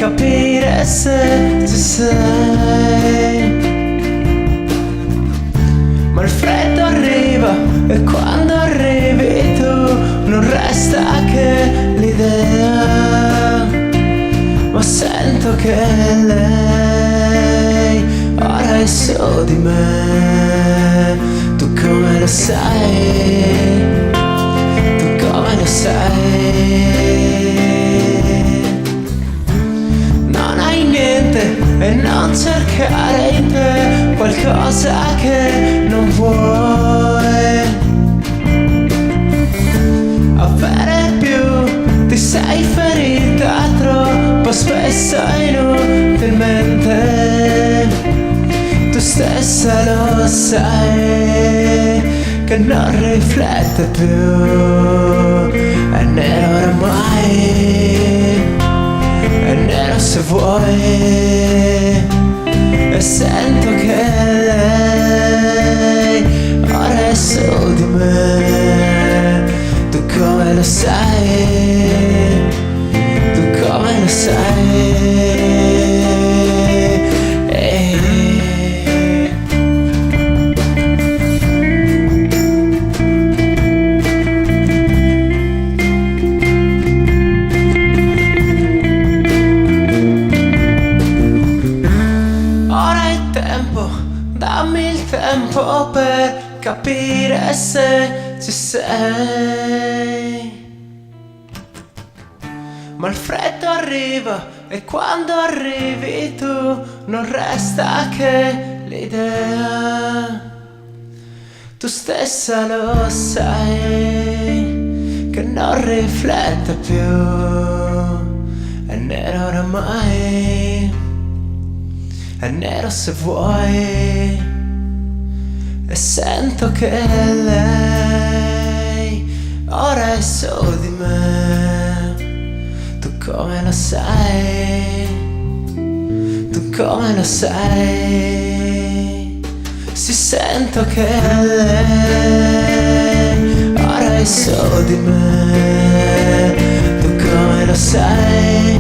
capire se ci sei. Ma il freddo arriva e quando arrivi tu non resta che l'idea. Ma sento che lei ora è su di me. Tu come lo sai? Tu come lo sai? Non hai niente e non cercare in te qualcosa che non vuoi avere più. Ti sei ferita troppo spesso inutilmente. Tu stessa lo sai che non riflette più. È nero oramai, è nero se vuoi. E sento che lei ora è su di me. Tu come lo sai? Tu come lo sai? Dammi il tempo per capire se ci sei. Ma il freddo arriva e quando arrivi tu non resta che l'idea. Tu stessa lo sai che non riflette più. È nero oramai, è nero se vuoi. E sento che lei ora è su di me. Tu come lo sai? Tu come lo sai? Si sento che lei ora è su di me. Tu come lo sai?